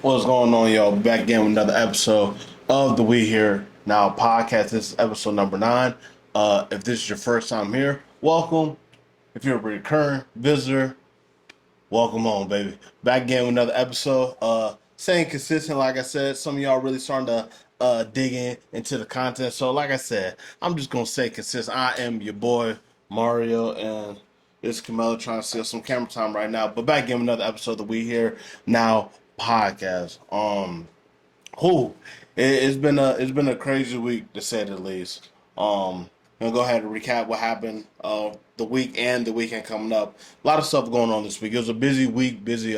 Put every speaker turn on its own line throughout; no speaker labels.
What's going on, y'all? Back again with another episode of the We Here Now podcast. This is episode number 9. If this is your first time here, welcome. If you're a recurring visitor, welcome on, baby. Back again with another episode. Staying consistent, like I said. Some of y'all really starting to dig into the content. So, like I said, I'm just gonna stay consistent. I am your boy Mario, and it's Camelo trying to steal some camera time right now. But back again with another episode of the We Here Now podcast. Who it's been a crazy week to say the least. I'm gonna go ahead and recap what happened the week and the weekend coming up. A lot of stuff going on this week. It was a busy week, busy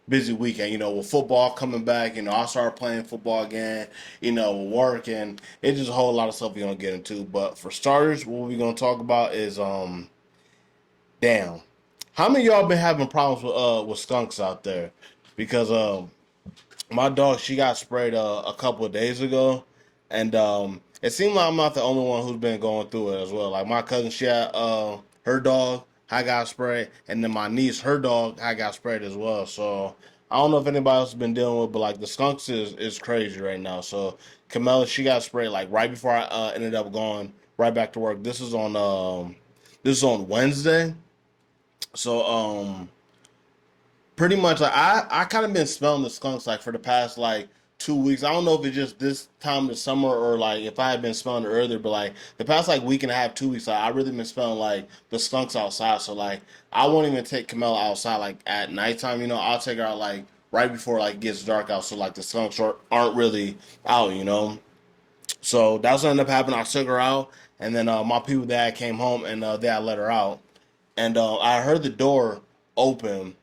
weekend. With football coming back, I started playing football again. With work, and it's just a whole lot of stuff we're gonna get into. But for starters, what we're gonna talk about is damn, how many of y'all been having problems with skunks out there? Because my dog, she got sprayed a couple of days ago, and it seemed like I'm not the only one who's been going through it as well. Like my cousin, she had her dog, I got sprayed, and then my niece, her dog, I got sprayed as well. So I don't know if anybody else has been dealing with, but like the skunks is crazy right now. So Camilla, she got sprayed like right before I ended up going right back to work. This is on Wednesday. So pretty much like I kind of been smelling the skunks like for the past like 2 weeks. I don't know if it's just this time of the summer or like if I had been smelling it earlier, but like the past like week and a half, 2 weeks, like I really been smelling like the skunks outside. So like I won't even take Camilla outside like at nighttime. I'll take her out like right before like it gets dark out, so like the skunks aren't really out. So that's what ended up happening. I took her out, and then my people dad came home and they had let her out, and I heard the door open,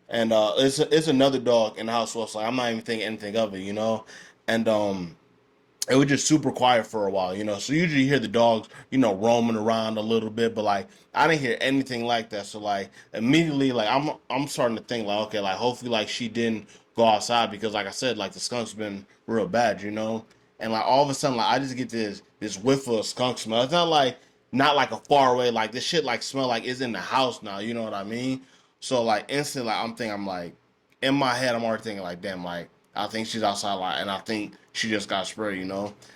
and it's another dog in the house. So it's like I'm not even thinking anything of it. And it was just super quiet for a while. So usually you hear the dogs, roaming around a little bit, but like I didn't hear anything like that. So like immediately, like I'm starting to think like, okay, like hopefully like she didn't go outside because like I said, like the skunk's been real bad. And like all of a sudden, like I just get this whiff of skunk smell. It's not like a far away, like this shit like smell like it's in the house now. You know what I mean? So like instantly, like, I'm like in my head, I'm already thinking like, damn, like I think she's outside, like, and I think she just got sprayed. And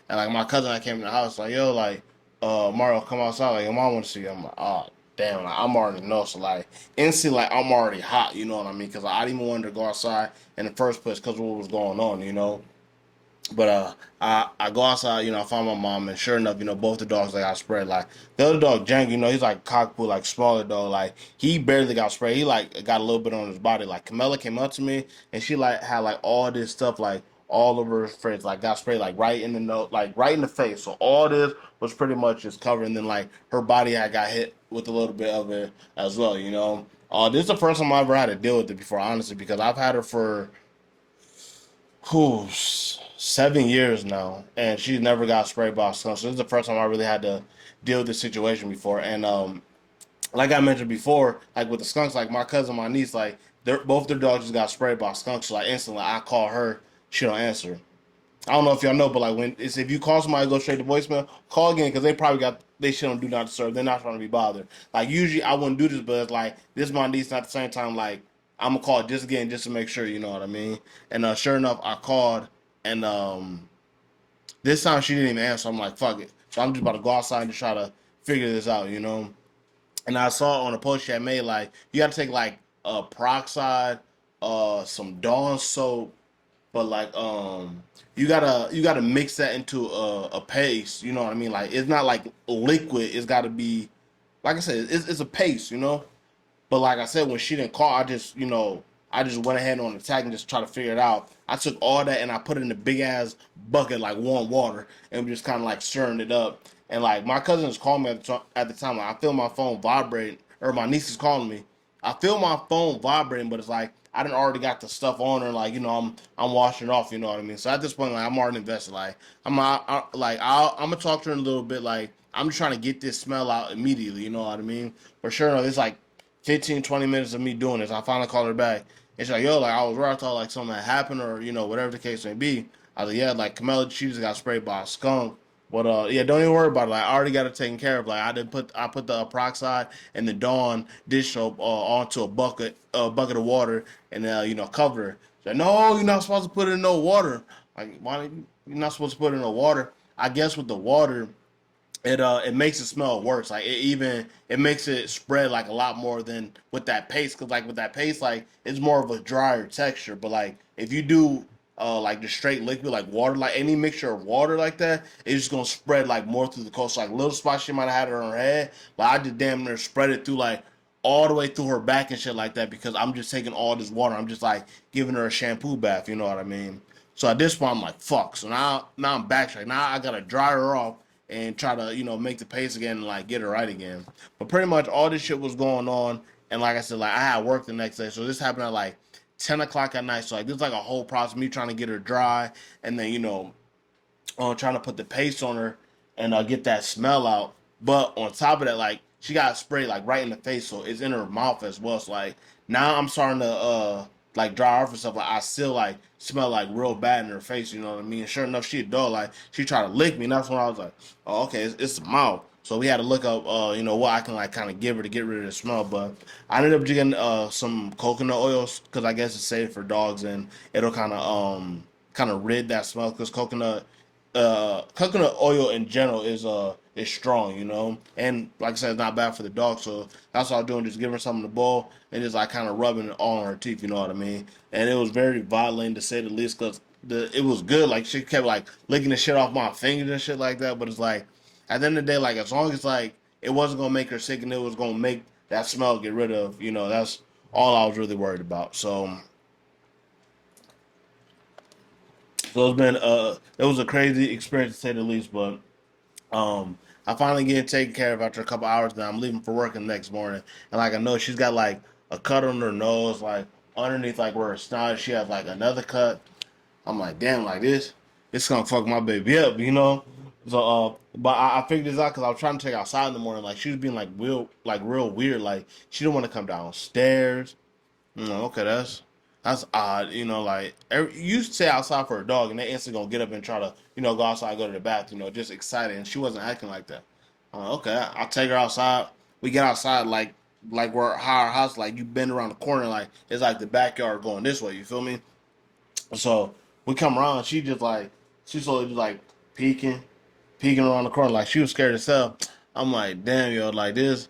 like my cousin, I came in the house, like, yo, like, Mario, come outside, like your mom want to see you. I'm like, oh, damn, like, I'm already know, so like instantly, like I'm already hot, you know what I mean? Because I didn't even want to go outside in the first place because of what was going on. But I go outside, I find my mom, and sure enough, both the dogs they got sprayed. Like the other dog, Jank, he's like cockpoo, like smaller dog. Like he barely got sprayed. He like got a little bit on his body. Like Camilla came up to me, and she like had like all this stuff like all over her face, like got sprayed like right in the nose, like right in the face. So all this was pretty much just covered. And then like her body had got hit with a little bit of it as well. This is the first time I ever had to deal with it before, honestly, because I've had her for 7 years now, and she's never got sprayed by a skunk. So this is the first time I really had to deal with this situation before. And like I mentioned before, like with the skunks, like my cousin, my niece, like both their dogs just got sprayed by skunks. So like instantly, I call her, she don't answer. I don't know if y'all know, but like if you call somebody, go straight to voicemail, call again because they probably got they shit on do not disturb. They're not trying to be bothered. Like usually I wouldn't do this, but it's like this is my niece. And at the same time, like I'm gonna call just again just to make sure. You know what I mean? And sure enough, I called, and this time she didn't even answer. I'm like, fuck it. So I'm just about to go outside and just try to figure this out. And I saw on a post she had made like you got to take like peroxide, some Dawn soap, but like you gotta mix that into a paste. You know what I mean? Like it's not like liquid. It's got to be like I said, it's a paste. But like I said, when she didn't call, I just went ahead on the attack and just try to figure it out. I took all that and I put it in a big ass bucket, like warm water, and we just kind of like stirring it up. And like my cousins called me at the time. Like I feel my phone vibrating, or my niece is calling me. I feel my phone vibrating, but it's like I didn't already got the stuff on her. Like I'm washing it off. You know what I mean? So at this point, like I'm already invested. Like I'm gonna talk to her in a little bit. Like I'm just trying to get this smell out immediately. You know what I mean? For sure, it's like 15, 20 minutes of me doing this. I finally called her back. And she's like, yo, like, I was where I thought, like, something had happened or, whatever the case may be. I was like, yeah, like, Camilla, she just got sprayed by a skunk. But, yeah, don't even worry about it. Like, I already got it taken care of. Like, I put the peroxide and the Dawn dish soap onto a bucket of water and, cover her. Said, no, you're not supposed to put it in no water. Like, why you're not supposed to put it in no water? I guess with the water, it makes it smell worse. Like it makes it spread like a lot more than with that paste. Cause like with that paste, like it's more of a drier texture. But like if you do like the straight liquid, like water, like any mixture of water like that, it's just gonna spread like more through the coast. Like little spots she might have had it on her head, but I just damn near spread it through like all the way through her back and shit like that because I'm just taking all this water. I'm just like giving her a shampoo bath. You know what I mean? So at this point, I'm like, fuck. So now I'm backtracking. Now I gotta dry her off and try to make the pace again and like get it right again. But pretty much all this shit was going on, and like I said, like I had work the next day, so this happened at like 10 o'clock at night. So like this is like a whole process, me trying to get her dry, and then trying to put the paste on her and get that smell out. But on top of that, like she got sprayed like right in the face, so it's in her mouth as well. So like now I'm starting to like dry off and stuff. Like I still like smell like real bad in her face. You know what I mean? And sure enough, she a dog. Like she tried to lick me, and that's when I was like, oh okay, it's the mouth. So we had to look up, what I can like kind of give her to get rid of the smell. But I ended up getting some coconut oils because I guess it's safe for dogs and it'll kind of rid that smell because coconut oil in general is strong, and like I said, it's not bad for the dog. So that's what I was doing, just giving her something to bowl and just like kind of rubbing it all on her teeth. You know what I mean? And it was very violent to say the least, because it was good. Like she kept like licking the shit off my fingers and shit like that. But it's like at the end of the day, like as long as like it wasn't gonna make her sick and it was gonna make that smell get rid of, that's all I was really worried about. So it's been it was a crazy experience to say the least, but I finally get taken care of after a couple hours. Now I'm leaving for work the next morning, and like I know she's got like a cut on her nose, like underneath like where her snout is, she has like another cut. I'm like, damn, like this gonna fuck my baby up. So but I figured this out because I was trying to take her outside in the morning. Like she was being real weird. Like she didn't want to come downstairs. Okay, that's odd. Like you used to stay outside for a dog, and they instantly gonna get up and try to, go outside, go to the bathroom, just excited. And she wasn't acting like that. I'm like, okay, I'll take her outside. We get outside, like where our house, like you bend around the corner, like it's like the backyard going this way. You feel me? So we come around, she slowly just like peeking around the corner, like she was scared as hell. I'm like, damn, yo, like this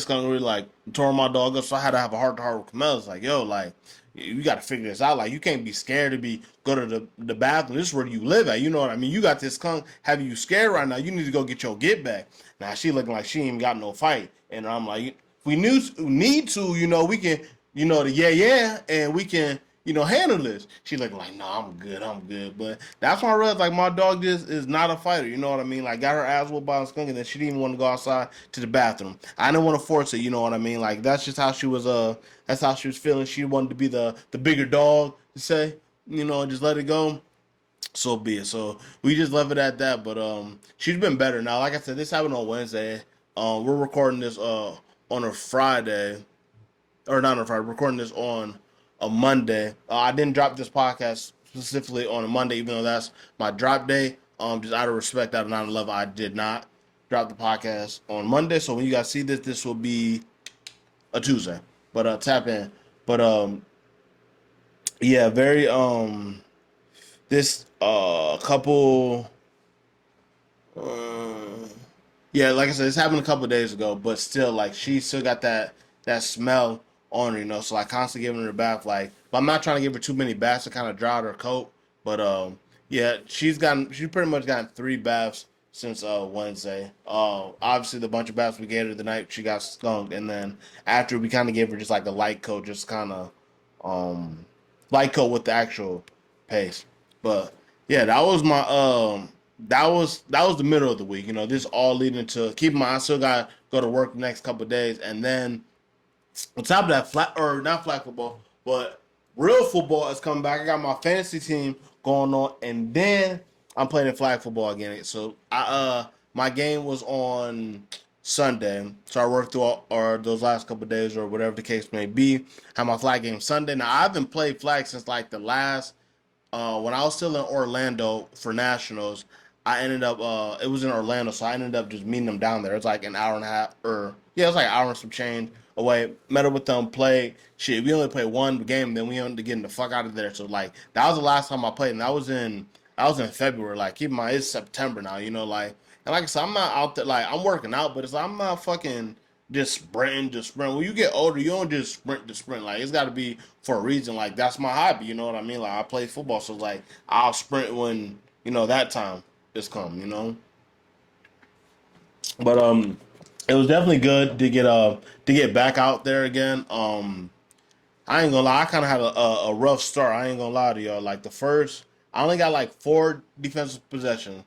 gonna really like tore my dog up. So I had to have a heart to heart with Camille. It's like, yo, like you got to figure this out. Like you can't be scared to go to the bathroom. This is where you live at. You know what I mean? You got this skunk having you scared right now. You need to go get your get back. Now she looking like she ain't got no fight, and I'm like, if we need to, we can, the yeah, and we can, handle this. She looking like, no, I'm good. But that's why I realized like my dog just is not a fighter. You know what I mean? Like got her ass whooped by a skunk, and then she didn't even want to go outside to the bathroom. I didn't want to force it. You know what I mean? Like that's just how she was. That's how she was feeling. She wanted to be the bigger dog to say, and just let it go. So be it. So we just left it at that. But she's been better now. Like I said, this happened on Wednesday. We're recording this on a Friday, or not on a Friday. We're recording this on a Monday. I didn't drop this podcast specifically on a Monday, even though that's my drop day. Just out of respect, out of 9/11, I did not drop the podcast on Monday. So when you guys see this, this will be a Tuesday. But tap in. But yeah, very this couple uh yeah, like I said, this happened a couple of days ago, but still, like she still got that smell on her, So I constantly giving her a bath, like, but I'm not trying to give her too many baths to kind of dry out her coat. But yeah, she's pretty much gotten 3 baths since Wednesday. Obviously the bunch of baths we gave her the night she got skunked, and then after we kind of gave her just like a light coat, just kind of um light coat with the actual paste. But yeah, that was the middle of the week. This all leading to keep in mind I still got to go to work the next couple of days, and then on top of that, flat or not flag football, but real football is coming back. I got my fantasy team going on, and then I'm playing flag football again. So my game was on Sunday, so I worked through or those last couple of days or whatever the case may be. Had my flag game Sunday. Now I haven't played flag since like the last when I was still in Orlando for nationals. I ended up it was in Orlando, so I ended up just meeting them down there. It's like an hour and a half, or yeah, it was like an hour and some change away. Met up with them, played shit. We only played one game, then we ended up getting the fuck out of there. So like that was the last time I played, and that was in February. Like keep in mind it's September now, like and like I said, I'm not out there like I'm working out, but it's like I'm not fucking just sprinting, just sprint. When you get older, you don't just sprint to sprint. Like it's got to be for a reason. Like that's my hobby. You know what I mean? Like I play football, so like I'll sprint when that time is come. But it was definitely good to get back out there again. I ain't gonna lie, I kind of had a rough start. I ain't gonna lie to y'all. Like the first, I only got like four defensive possessions,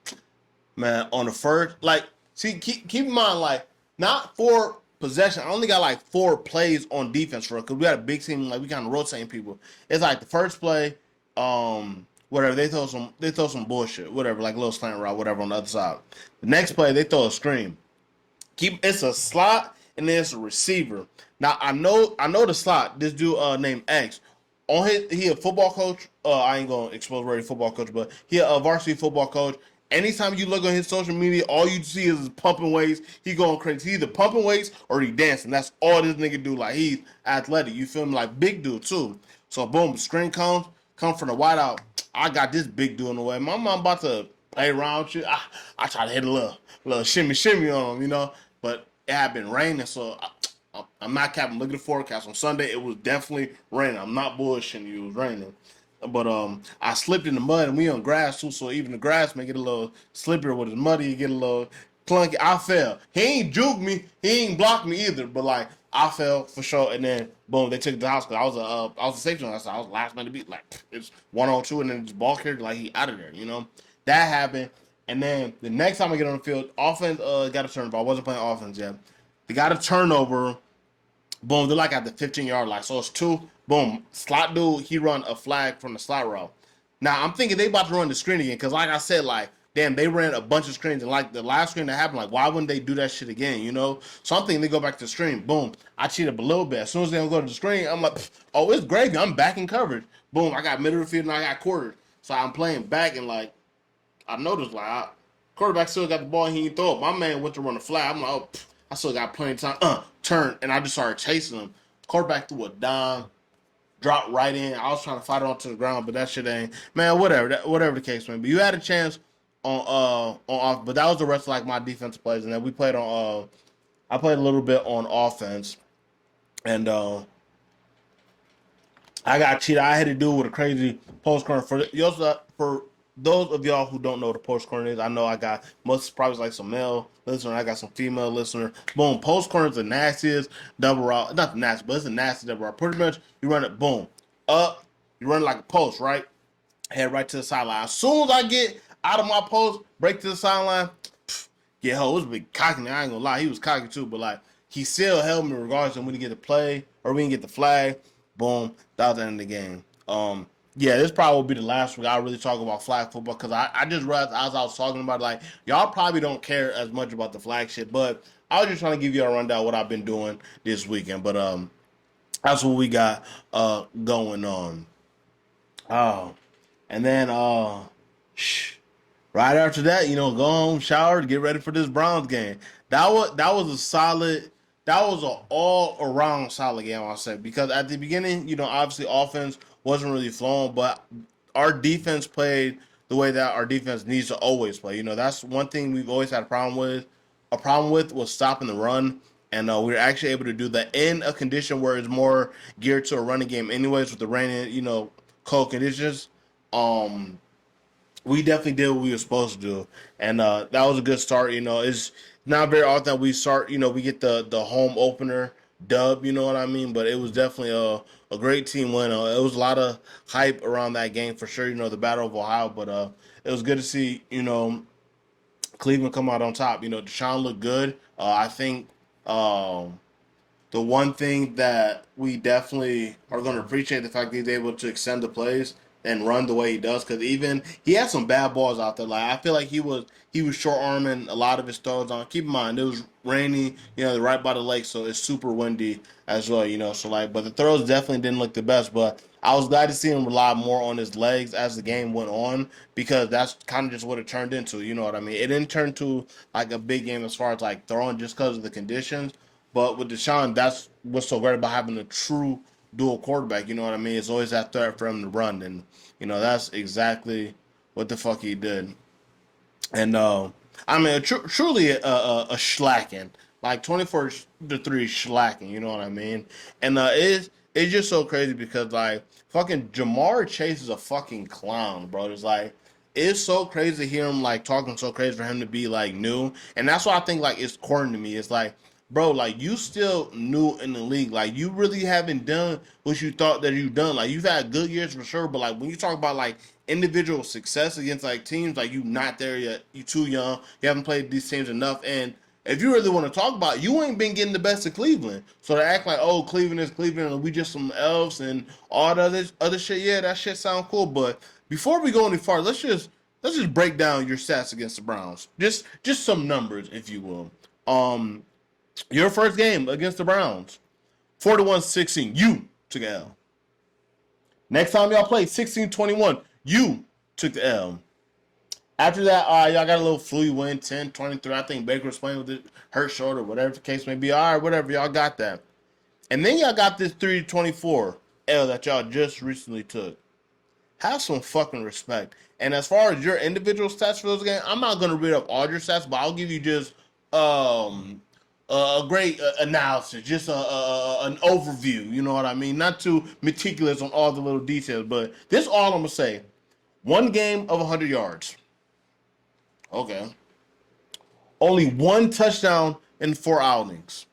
man. On the first, like, see, keep in mind, like, not four possession. I only got like four plays on defense for it because we had a big team. Like we kind of rotating people. It's like the first play, whatever they throw some bullshit, whatever, like a little slant route, whatever on the other side. The next play they throw a screen. It's a slot and then it's a receiver. Now I know the slot. This dude named X. He a football coach. I ain't gonna expose where he football coach, but he a varsity football coach. Anytime you look on his social media, all you see is his pumping weights. He going crazy. He either pumping weights or he dancing. That's all this nigga do. Like he's athletic. You feel me? Like big dude too. So boom, screen come from the wideout. I got this big dude in the way. My mom about to play around with you. I try to hit a little shimmy on him. But it had been raining, so I'm not capping. Look at the forecast on Sunday. It was definitely raining. I'm not bullshitting you. It was raining. But I slipped in the mud and we on grass too, so even the grass may get a little slippery with it's muddy. You get a little clunky. I fell. He ain't juked me. He ain't blocked me either. But like I fell for sure. And then boom, they took it to the house because I was a safety on that side. I was the last man to beat. Like it's 1-on-2, and then just ball carried like he out of there. That happened. And then the next time I get on the field, offense got a turnover. I wasn't playing offense yet. They got a turnover. Boom, they're like at the 15-yard line. So it's two. Boom, slot dude, he run a flag from the slot route. Now I'm thinking they about to run the screen again because, like I said, like damn, they ran a bunch of screens and like the last screen that happened, like why wouldn't they do that shit again? So I'm thinking they go back to the screen. Boom, I cheat up a little bit. As soon as they don't go to the screen, I'm like, oh, it's gravy. I'm back in coverage. Boom, I got middle of the field and I got quartered. So I'm playing back and like I noticed like quarterback still got the ball and he didn't throw it. My man went to run a flag. I'm like, oh, I still got plenty of time. Turn and I just started chasing him. Quarterback threw a dime, dropped right in. I was trying to fight it onto the ground, but that shit ain't man. Whatever the case may be. You had a chance on off, but that was the rest of like my defensive plays, and then we played on. I played a little bit on offense, and I got cheated. I had to do with a crazy post corner for those of y'all who don't know what a post corner is. I know I got most probably like some male listener. I got some female listener. Boom, post corner is the nastiest double route. Not the nasty, but it's a nasty double route. Pretty much, you run it boom up. You run it like a post, right? Head right to the sideline. As soon as I get out of my post, break to the sideline. Yeah, ho, it was a big cocky. I ain't gonna lie, he was cocky too, but like he still held me regardless of when he get the play or we didn't get the flag. Boom, that was the end of the game. Yeah, this probably will be the last week I really talk about flag football because I just realized as I was talking about it, like y'all probably don't care as much about the flag shit, but I was just trying to give you a rundown of what I've been doing this weekend. But that's what we got going on. Oh, and then shh. Right after that, go home, shower, get ready for this Browns game. That was a solid. That was an all around solid game, I'll say, because at the beginning, obviously offense wasn't really flowing, but our defense played the way that our defense needs to always play. That's one thing we've always had a problem with. A problem with was stopping the run, and we were actually able to do that in a condition where it's more geared to a running game, anyways, with the rain, cold conditions. Um, we definitely did what we were supposed to do, and that was a good start. It's not very often that we start. We get the home opener dub. You know what I mean? But it was definitely a great team win. It was a lot of hype around that game for sure. The Battle of Ohio, but it was good to see Cleveland come out on top. Deshaun looked good. I think the one thing that we definitely are going to appreciate the fact that he's able to extend the plays and run the way he does. Because even he had some bad balls out there. Like I feel like he was short arming a lot of his throws on. Keep in mind it was rainy, right by the lake, so it's super windy as well. So like, but the throws definitely didn't look the best. But I was glad to see him rely more on his legs as the game went on because that's kind of just what it turned into. You know what I mean? It didn't turn to like a big game as far as like throwing just because of the conditions. But with Deshaun, that's what's so great about having a true dual quarterback. You know what I mean? It's always that threat for him to run, and that's exactly what the fuck he did. And I mean, truly a slacking, like 24-3 slacking. You know what I mean? And it's just so crazy because like fucking Jamar Chase is a fucking clown, bro. It's like it's so crazy to hear him like talking so crazy for him to be like new, and that's why I think like it's corny to me. It's like, bro, like you still new in the league. Like you really haven't done what you thought that you've done. Like you've had good years for sure, but like when you talk about like individual success against like teams, like you not there yet. You too young. You haven't played these teams enough. And if you really want to talk about it, you ain't been getting the best of Cleveland. So to act like, oh, Cleveland is Cleveland and we just some elves and all the other shit, yeah, that shit sound cool. But before we go any farther, let's just break down your stats against the Browns. Just some numbers, if you will. Your first game against the Browns, 41-16. You took an L. Next time y'all played, 16-21. You took the L. After that, y'all got a little fluky win, 10-23. I think Baker was playing with it, hurt shoulder, whatever the case may be. All right, whatever. Y'all got that. And then y'all got this 3-24 L that y'all just recently took. Have some fucking respect. And as far as your individual stats for those games, I'm not going to read up all your stats, but I'll give you just a great analysis, just an overview. You know what I mean? Not too meticulous on all the little details, but this is all I'm going to say. One game of 100 yards. Okay. Only one touchdown in 4 outings.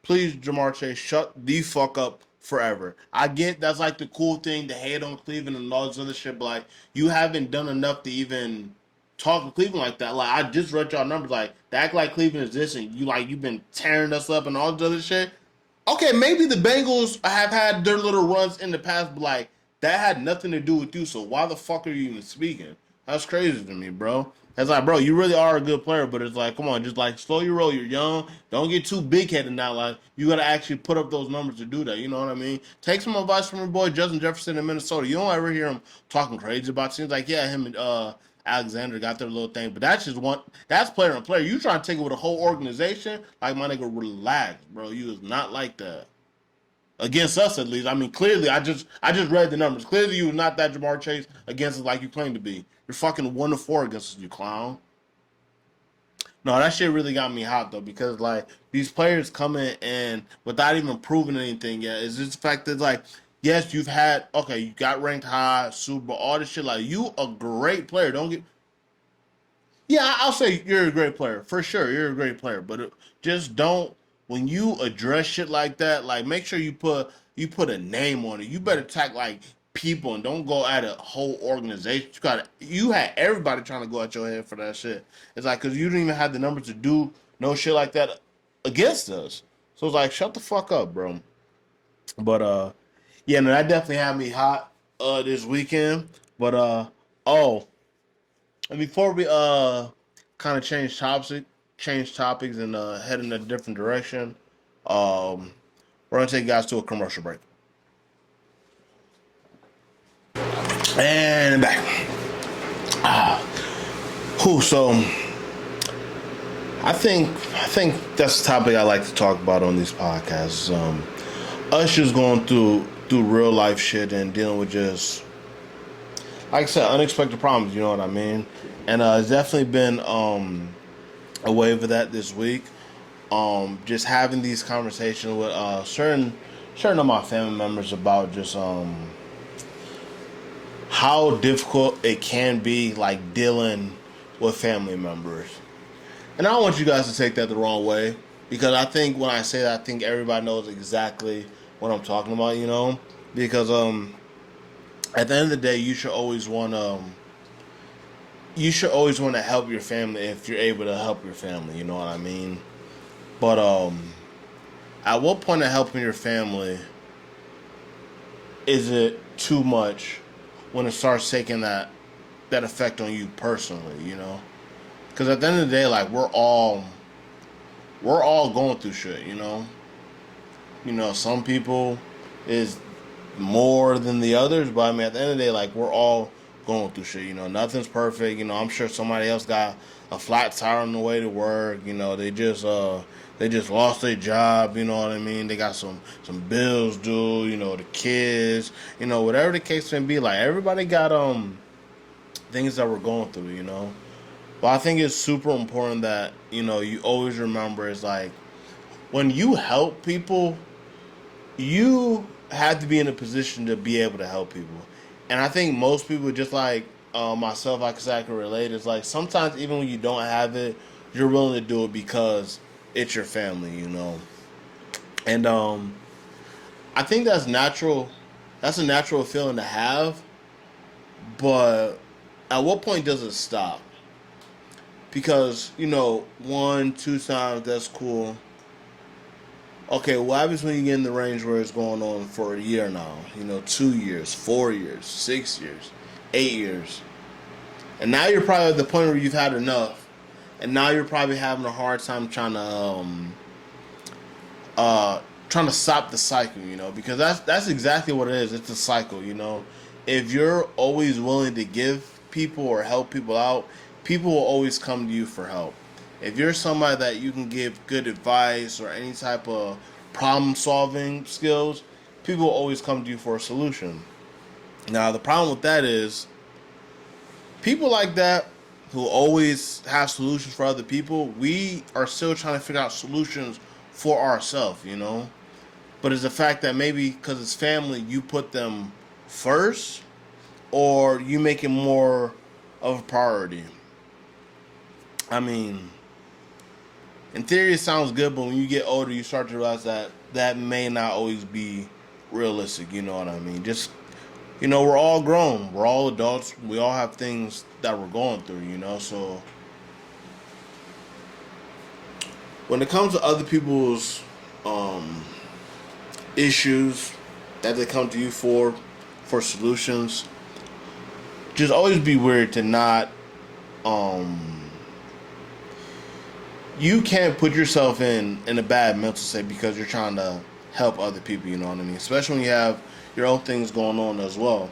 Please, Jamar Chase, shut the fuck up forever. I get that's like the cool thing to hate on Cleveland and all this other shit, but like you haven't done enough to even talk to Cleveland like that. Like I just read y'all numbers, like to act like Cleveland is this and you've been tearing us up and all this other shit. Okay, maybe the Bengals have had their little runs in the past, but like that had nothing to do with you. So why the fuck are you even speaking? That's crazy to me, bro. It's like, bro, you really are a good player, but it's like, come on, just like slow your roll. You're young. Don't get too big headed now. Like you gotta actually put up those numbers to do that. You know what I mean? Take some advice from your boy Justin Jefferson in Minnesota. You don't ever hear him talking crazy about things like, yeah, him and Alexander got their little thing, but that's just one. That's player and player. You trying to take it with a whole organization? Like my nigga, relax, bro. You is not like that against us at least. I mean, clearly, I just read the numbers. Clearly, you was not that Jamar Chase against us like you claim to be. You're fucking 1-4 against us, you clown. No, that shit really got me hot though because like these players coming and without even proving anything yet. It's just the fact that like yes, you've had okay, you got ranked high, Super Bowl, all this shit. Like you a great player. Don't get yeah, I'll say you're a great player for sure. You're a great player, but just don't when you address shit like that. Like, make sure you put a name on it. You better attack like people and don't go at a whole organization. You had everybody trying to go at your head for that shit. It's like because you didn't even have the numbers to do no shit like that against us. So it's like shut the fuck up, bro. But yeah, no, that definitely had me hot this weekend. But oh, and before we kind of change topics and head in a different direction, um, we're gonna take you guys to a commercial break. And back. Who so I think that's the topic I like to talk about on these podcasts. Us just going through real life shit and dealing with just like I said, unexpected problems, you know what I mean? And it's definitely been a wave of that this week. Just having these conversations with certain of my family members about just how difficult it can be like dealing with family members. And I don't want you guys to take that the wrong way because I think when I say that, I think everybody knows exactly what I'm talking about, because at the end of the day, you should always want to help your family if you're able to help your family. You know what I mean? But at what point of helping your family is it too much, when it starts taking that effect on you personally, because at the end of the day, like we're all going through shit, some people is more than the others, but I mean, at the end of the day, like we're all going through shit. Nothing's perfect. I'm sure somebody else got a flat tire on the way to work. They just lost their job. You know what I mean? They got some bills due. The kids. Whatever the case may be. Like everybody got things that we're going through. But I think it's super important that you always remember is like when you help people, you have to be in a position to be able to help people. And I think most people, just like myself, I can relate. Is like sometimes even when you don't have it, you're willing to do it because it's your family. And I think that's natural. That's a natural feeling to have. But at what point does it stop? Because one, two times that's cool. Okay, what happens when you get in the range where it's going on for a year now? 2 years, 4 years, 6 years, 8 years. And now you're probably at the point where you've had enough. And now you're probably having a hard time trying to stop the cycle, because that's exactly what it is. It's a cycle. If you're always willing to give people or help people out, people will always come to you for help. If you're somebody that you can give good advice or any type of problem solving skills, people will always come to you for a solution. Now, the problem with that is people like that who always have solutions for other people, we are still trying to figure out solutions for ourselves. But it's the fact that maybe because it's family, you put them first or you make it more of a priority. I mean, in theory, it sounds good, but when you get older, you start to realize that may not always be realistic. You know what I mean? Just, we're all grown. We're all adults. We all have things that we're going through, So, when it comes to other people's issues that they come to you for solutions, just always be weird to not you can't put yourself in a bad mental state because you're trying to help other people, you know what I mean? Especially when you have your own things going on as well.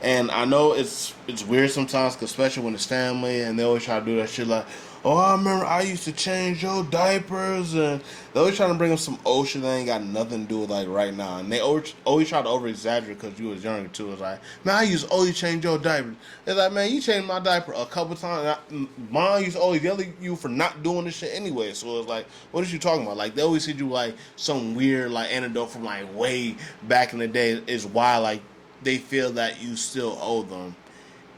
And I know it's weird sometimes, especially when it's family, and they always try to do that shit like, oh, I remember I used to change your diapers, and they always trying to bring up some old shit that ain't got nothing to do with like right now. And they always try to over exaggerate because you was younger too. It's like, man, I used to only change your diapers. It's like, man, you changed my diaper a couple times. Mine used to always yell at you for not doing this shit anyway. So it's like, what is you talking about? Like they always hit you like some weird like anecdote from like way back in the day is why like they feel that you still owe them.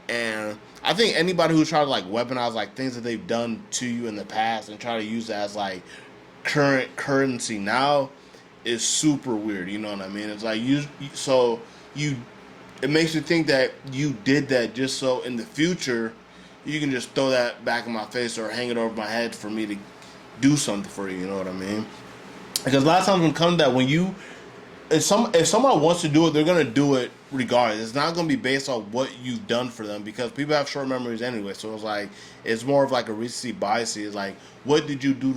And I think anybody who try to like weaponize like things that they've done to you in the past and try to use it as like current currency now is super weird. You know what I mean? It's like it makes you think that you did that just so in the future you can just throw that back in my face or hang it over my head for me to do something for you. You know what I mean? Because a lot of times when it comes to that, when you if someone wants to do it, they're gonna do it regardless. It's not gonna be based on what you've done for them because people have short memories anyway. So it's like it's more of like a recency bias. It's like what did you do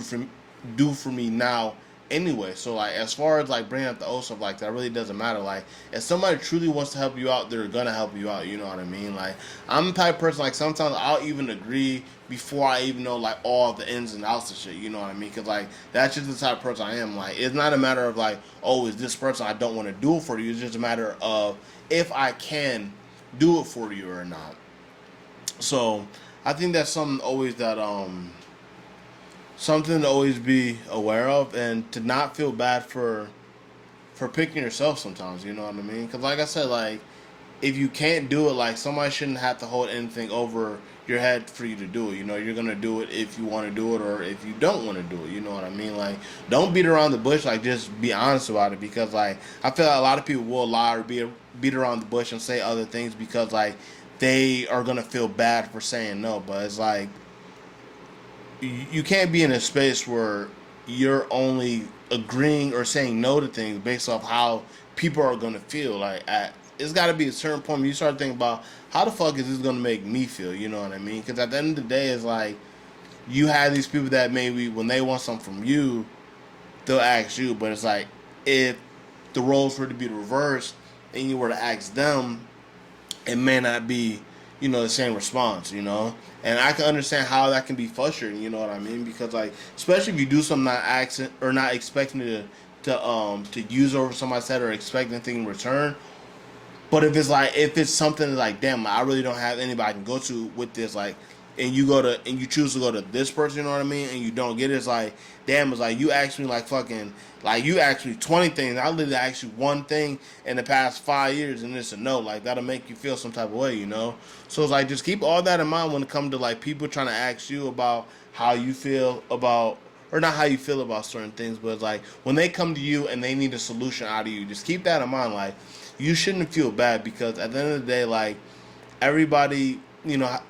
for me now anyway? So like as far as like bringing up the old stuff like that really doesn't matter. Like if somebody truly wants to help you out, they're gonna help you out. You know what I mean? Like I'm the type of person like sometimes I'll even agree before I even know like all the ins and outs of shit. You know what I mean? Because like that's just the type of person I am. Like it's not a matter of like oh is this person I don't want to do it for you. It's just a matter of if I can do it for you or not. So I think that's something always that something to always be aware of and to not feel bad for picking yourself sometimes. You know what I mean? Because like I said, like if you can't do it, like somebody shouldn't have to hold anything over your head for you to do it. You're gonna do it if you want to do it or if you don't want to do it. You know what I mean? Like don't beat around the bush. Like just be honest about it because like I feel like a lot of people will lie or beat around the bush and say other things because like they are gonna feel bad for saying no. But it's like you can't be in a space where you're only agreeing or saying no to things based off how people are gonna feel like it's got to be a certain point where you start thinking about how the fuck is this gonna make me feel? You know what I mean? Because at the end of the day, it's like you have these people that maybe when they want something from you, they'll ask you. But it's like if the roles were to be reversed and you were to ask them, it may not be, the same response. And I can understand how that can be frustrating, you know what I mean? Because like, especially if you do something not accent or not expecting to use over somebody's head or expecting anything in return. But if it's something like, damn, I really don't have anybody I can go to with this, like, and you choose to go to this person, you know what I mean, and you don't get it, it's like, damn, it's like you asked me like fucking, like you asked me 20 things, I literally asked you one thing in the past 5 years, and it's a no, like that'll make you feel some type of way. So it's like just keep all that in mind when it comes to like people trying to ask you about how you feel about, or not how you feel about certain things, but it's like when they come to you and they need a solution out of you, just keep that in mind, like you shouldn't feel bad because at the end of the day, like everybody,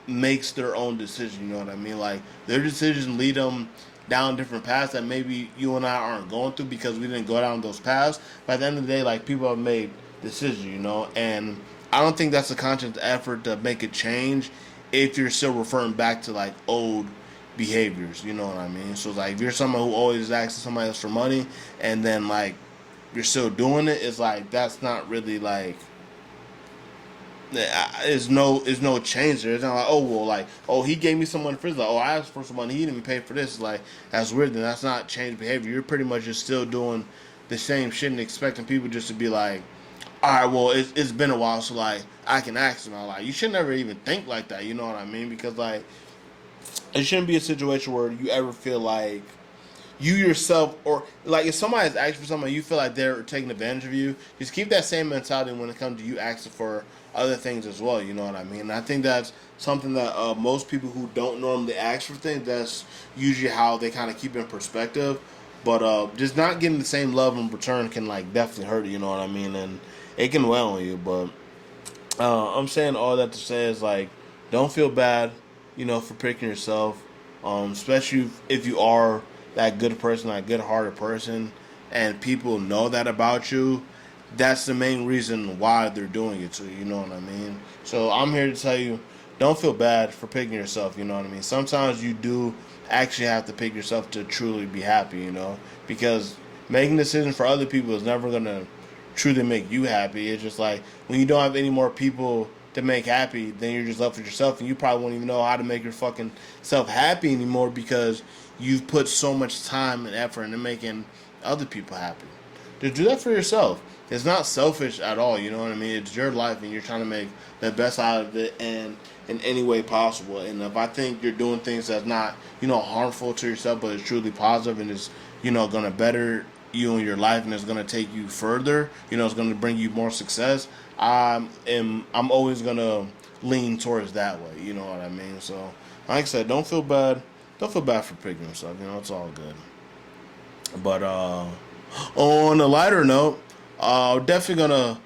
makes their own decision. You know what I mean? Like their decisions lead them down different paths that maybe you and I aren't going through because we didn't go down those paths. But at the end of the day, like people have made decisions, and I don't think that's a conscious effort to make a change if you're still referring back to like old behaviors. You know what I mean? So like if you're someone who always asks somebody else for money and then like you're still doing it, it's like that's not really like is no change there. It's not like, oh well, like, oh, he gave me some money for this, like, oh, I asked for some money, he didn't even pay for this. Like that's weird. Then that's not change behavior. You're pretty much just still doing the same shit and expecting people just to be like, all right, well, it's been a while, so like I can ask them. Like you should never even think like that. You know what I mean? Because like it shouldn't be a situation where you ever feel like you yourself, or like if somebody's asking for something, you feel like they're taking advantage of you. Just keep that same mentality when it comes to you asking for other things as well. You know what I mean? And I think that's something that most people who don't normally ask for things, that's usually how they kind of keep in perspective. But just not getting the same love in return can like definitely hurt you. You know what I mean? And it can weigh on you. But I'm saying all that to say is like, don't feel bad, for picking yourself, especially if you are that good person, that good-hearted person, and people know that about you. That's the main reason why they're doing it to you. You know what I mean? So I'm here to tell you, don't feel bad for picking yourself. You know what I mean? Sometimes you do actually have to pick yourself to truly be happy. Because making decisions for other people is never gonna truly make you happy. It's just like when you don't have any more people to make happy, then you're just left with yourself, and you probably won't even know how to make your fucking self happy anymore because you've put so much time and effort into making other people happy. Just do that for yourself. It's not selfish at all, you know what I mean? It's your life and you're trying to make the best out of it and in any way possible. And if I think you're doing things that's not, harmful to yourself, but it's truly positive and it's, going to better you in your life and it's going to take you further, it's going to bring you more success, I'm always going to lean towards that way, you know what I mean? So, like I said, don't feel bad. Don't feel bad for picking yourself, it's all good. But on a lighter note, definitely gonna,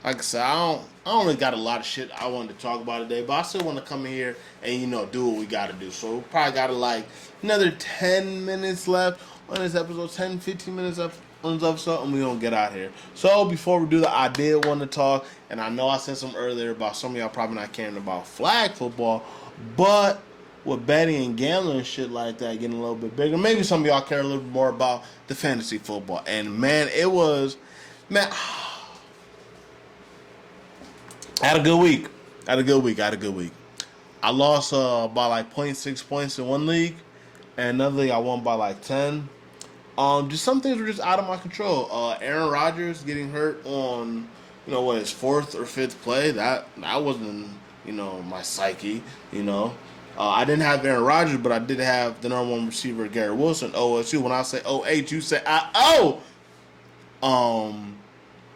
like I said, I don't really got a lot of shit I wanted to talk about today, but I still want to come in here and do what we gotta do. So we probably got like another 10 minutes left on this episode, 10, 15 minutes up on this episode, and we gonna get out here. So before we do that, I did want to talk, and I know I said something earlier about some of y'all probably not caring about flag football, but with betting and gambling and shit like that getting a little bit bigger, maybe some of y'all care a little bit more about the fantasy football. And man, I had a good week. I lost by like zero point 0.6 points in one league, and another league I won by like 10. Just some things were just out of my control. Aaron Rodgers getting hurt on, his fourth or fifth play. That wasn't, my psyche. I didn't have Aaron Rodgers, but I did have the number one receiver, Garrett Wilson, OSU. When I say OH, you say I-O.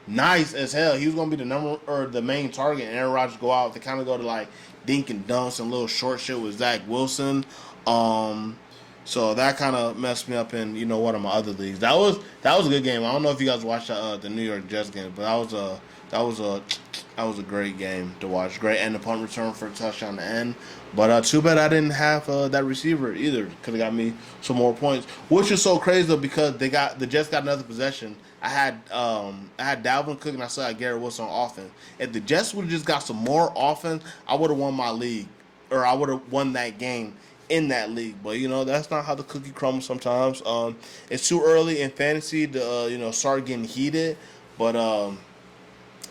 Nice as hell. He was gonna be the main target, and Aaron Rodgers go out. They kind of go to like dink and dunks and little short shit with Zach Wilson. So that kind of messed me up in one of my other leagues. That was a good game. I don't know if you guys watched the New York Jets game, but that was a great game to watch. Great end the punt return for a touchdown to end. But too bad I didn't have that receiver either. Could have got me some more points, which is so crazy though because the Jets got another possession I had Dalvin Cook and I still had Garrett Wilson on offense. If the Jets would have just got some more offense, I would have won my league, or I would have won that game in that league. But that's not how the cookie crumbles sometimes. It's too early in fantasy to start getting heated, but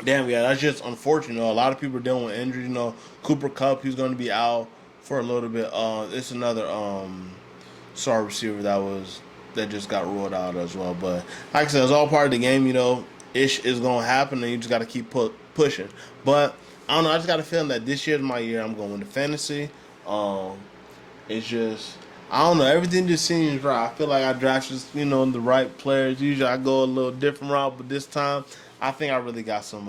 damn, yeah, that's just unfortunate. A lot of people are dealing with injuries. Cooper Kupp, he's going to be out for a little bit. It's another star receiver that just got ruled out as well. But like I said, it's all part of the game. Ish is going to happen, and you just got to keep pushing. But I don't know. I just got a feeling that this year's my year. I'm going to win the fantasy. It's just, I don't know. Everything just seems right. I feel like I drafted the right players. Usually I go a little different route, but this time I think I really got some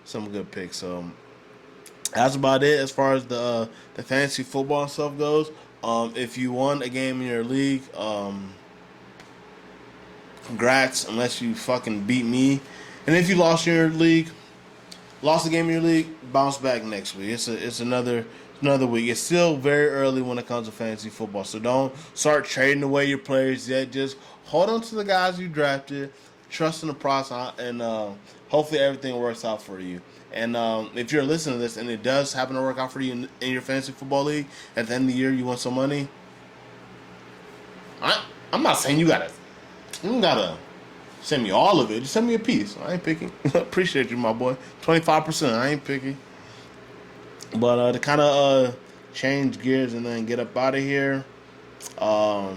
good picks. So that's about it as far as the fantasy football stuff goes. If you won a game in your league, congrats. Unless you fucking beat me, and if you lost your league, lost a game in your league, bounce back next week. It's another week. It's still very early when it comes to fantasy football, so don't start trading away your players yet. Just hold on to the guys you drafted, trust in the process, and hopefully everything works out for you. And if you're listening to this and it does happen to work out for you in your fantasy football league, at the end of the year you want some money, I'm not saying you gotta send me all of it. Just send me a piece. I ain't picky. Appreciate you, my boy. 25%. I ain't picky. But to kind of change gears and then get up out of here, I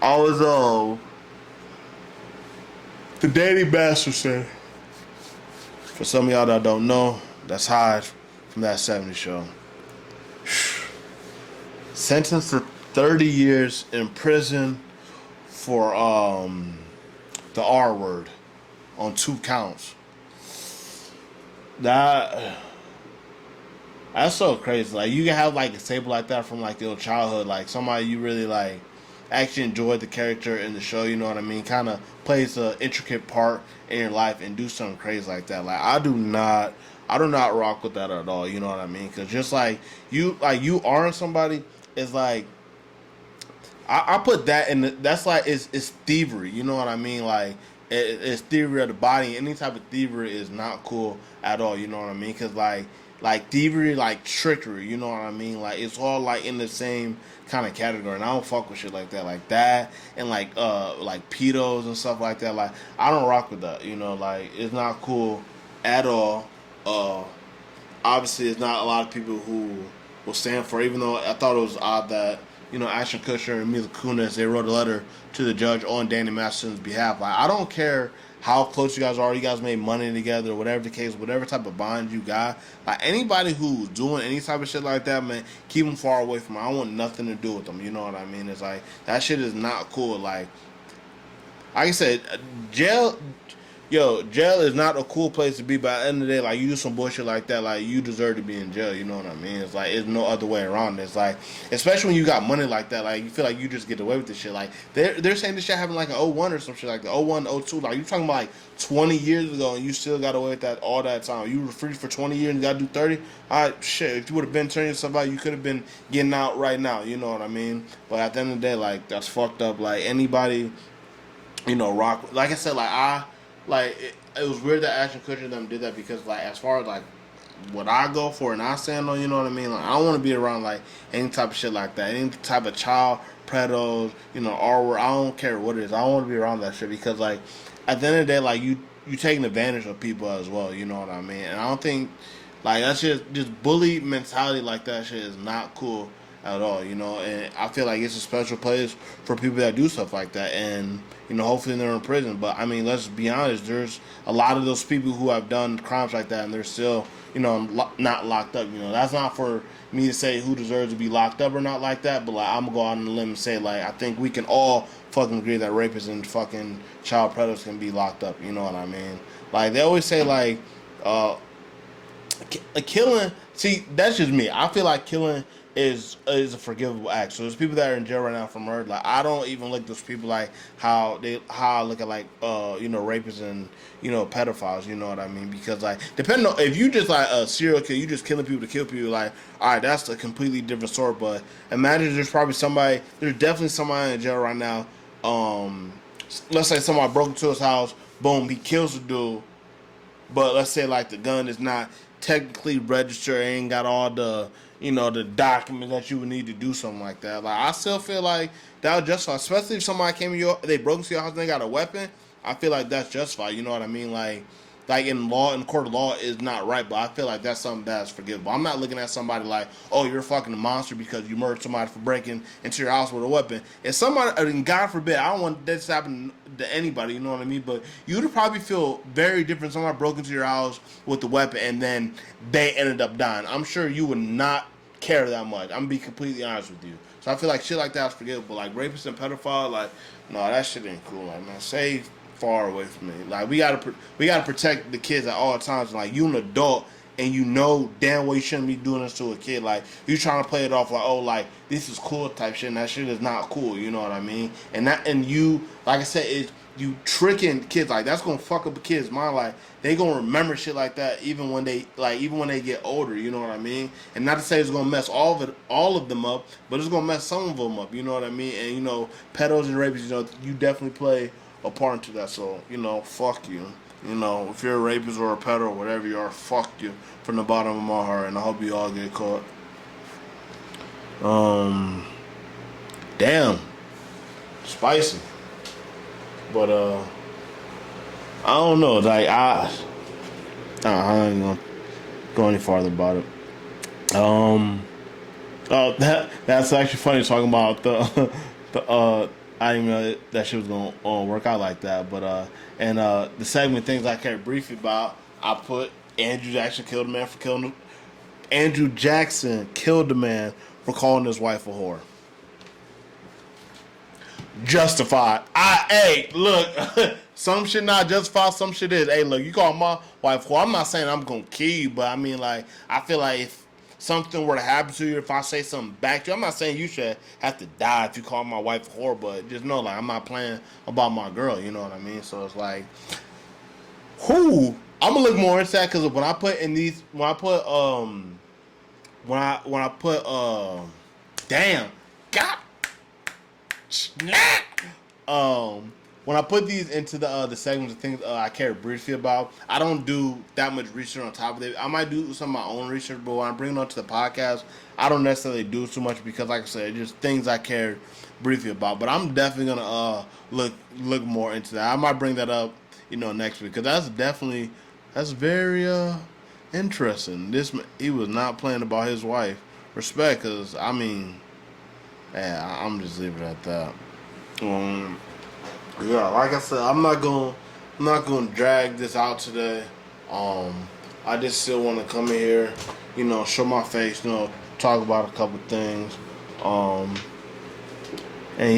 was the Danny Masterson. For some of y'all that don't know, that's Hyde from That 70s Show. Sentenced to 30 years in prison for the R word on 2 counts. That's so crazy. Like, you can have like a staple like that from like your childhood, like somebody you really like actually enjoyed the character in the show, you know what I mean? Kind of plays an intricate part in your life and do something crazy like that. Like, I do not rock with that at all, you know what I mean? Because just like you aren't somebody, it's like I put that in that's like it's thievery, you know what I mean? Like it's thievery of the body. Any type of thievery is not cool at all, you know what I mean? Because like thievery, like trickery, you know what I mean? Like it's all like in the same kind of category, and I don't fuck with shit like that, and like pedos and stuff like that. Like I don't rock with that, like it's not cool at all. Obviously, it's not a lot of people who will stand for it, even though I thought it was odd that Ashton Kutcher and Mila Kunis, they wrote a letter to the judge on Danny Masterson's behalf. Like, I don't care how close you guys are, you guys made money together, whatever the case, whatever type of bond you got. Like, anybody who's doing any type of shit like that, man, keep them far away from me. I want nothing to do with them, you know what I mean? It's like, that shit is not cool. Like I said, jail is not a cool place to be, but at the end of the day, like, you do some bullshit like that, like, you deserve to be in jail, you know what I mean? It's like, there's no other way around it. It's like, especially when you got money like that, like, you feel like you just get away with this shit. Like, they're saying this shit happened like an '01 or some shit, like the '01, '02, like, you talking about like 20 years ago, and you still got away with that all that time. You were free for 20 years and you gotta do 30? Alright, shit, if you would have been turning yourself out, you could have been getting out right now, you know what I mean? But at the end of the day, like, that's fucked up. Like, anybody, rock, like I said, it was weird that Ashton Kutcher and them did that, because like, as far as like what I go for and I stand on, you know what I mean? Like, I don't want to be around like any type of shit like that, any type of child predators, R word. I don't care what it is. I don't want to be around that shit, because like at the end of the day, like you taking advantage of people as well, you know what I mean? And I don't think like that's just bully mentality like that shit is not cool at all, and I feel like it's a special place for people that do stuff like that, and hopefully they're in prison. But I mean, let's be honest, there's a lot of those people who have done crimes like that and they're still not locked up. That's not for me to say who deserves to be locked up or not like that, but like, I'm gonna go out on a limb and say, like, I think we can all fucking agree that rapists and fucking child predators can be locked up, you know what I mean? Like, they always say like killing, see, that's just me. I feel like killing is a forgivable act. So there's people that are in jail right now for murder. Like, I don't even look at those people like how I look at like rapists and pedophiles. You know what I mean? Because like, depending on if you just like a serial killer, you just killing people to kill people. Like, all right, that's a completely different sort. But imagine there's definitely somebody in jail right now um, let's say somebody broke into his house, boom, he kills the dude. But let's say like the gun is not technically registered, ain't got all the the documents that you would need to do something like that. Like I still feel like that was justified, especially if somebody came in they broke into your house and they got a weapon. I feel like that's justified. You know what I mean? Like in court of law is not right, but I feel like that's something that's forgivable. I'm not looking at somebody like, oh, you're fucking a monster because you murdered somebody for breaking into your house with a weapon. If somebody, I mean, God forbid, I don't want this to happen to anybody, you know what I mean? But you would probably feel very different if somebody broke into your house with a weapon and then they ended up dying. I'm sure you would not care that much. I'm gonna be completely honest with you. So I feel like shit like that is forgivable. Like rapists and pedophile, like, no, that shit ain't cool. Like, man, stay far away from me. Like we gotta protect the kids at all times. Like you an adult and you know damn well you shouldn't be doing this to a kid. Like you trying to play it off like, oh, like this is cool type shit, and that shit is not cool. You know what I mean? And you, like I said, is you tricking kids. Like that's gonna fuck up a kid's mind. Like they gonna remember shit like that even when they get older. You know what I mean? And not to say it's gonna mess all of them up, but it's gonna mess some of them up. You know what I mean? And pedos and rapists, you definitely play a part into that. So fuck you. If you're a rapist or a pedo or whatever you are, fuck you from the bottom of my heart, and I hope you all get caught. Damn, spicy. But I don't know. Like I ain't gonna go any farther about it. Oh, that's actually funny talking about the I didn't know that shit was gonna work out like that. But the segment things I cared briefly about, I put Andrew Jackson killed a man for killing him. Andrew Jackson killed a man for calling his wife a whore. Justified. Hey, look, some shit not justified, some shit is. Hey, look, you call my wife whore. I'm not saying I'm gonna kill you, but I mean, like, I feel like if something were to happen to you, if I say something back to you, I'm not saying you should have to die if you call my wife a whore, but just know, like, I'm not playing about my girl, you know what I mean? So it's like, I'm gonna look more into that, because when I put damn, God, when I put these into the segments of things I care briefly about, I don't do that much research on top of it. I might do some of my own research, but when I bring it onto the podcast, I don't necessarily do too much because, like I said, just things I care briefly about. But I'm definitely gonna look more into that. I might bring that up, next week, because that's very interesting. He was not playing about his wife. Respect, because I mean, yeah, I'm just leaving it at that. Yeah, like I said, I'm not gonna drag this out today. I just still want to come in here, show my face, talk about a couple things. And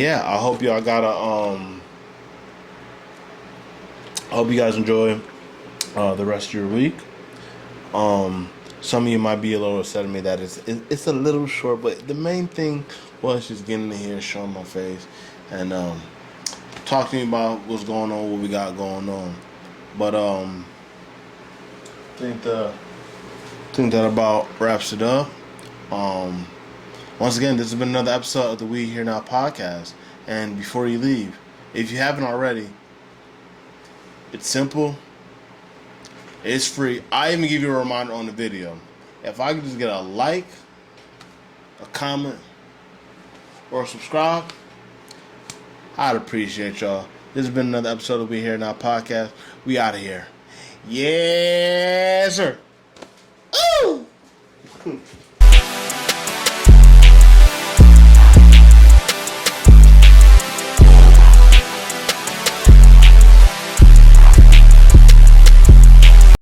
yeah, I hope y'all got I hope you guys enjoy the rest of your week. Some of you might be a little upset at me that it's a little short, but the main thing was just getting in here, showing my face, and talk to me about what's going on, what we got going on. But I think that about wraps it up. Once again, this has been another episode of the We Here Now podcast. And before you leave, if you haven't already, it's simple. It's free. I even give you a reminder on the video. If I could just get a like, a comment, or a subscribe, I'd appreciate y'all. This has been another episode of We Here Now podcast. We out of here. Yes, sir. Ooh!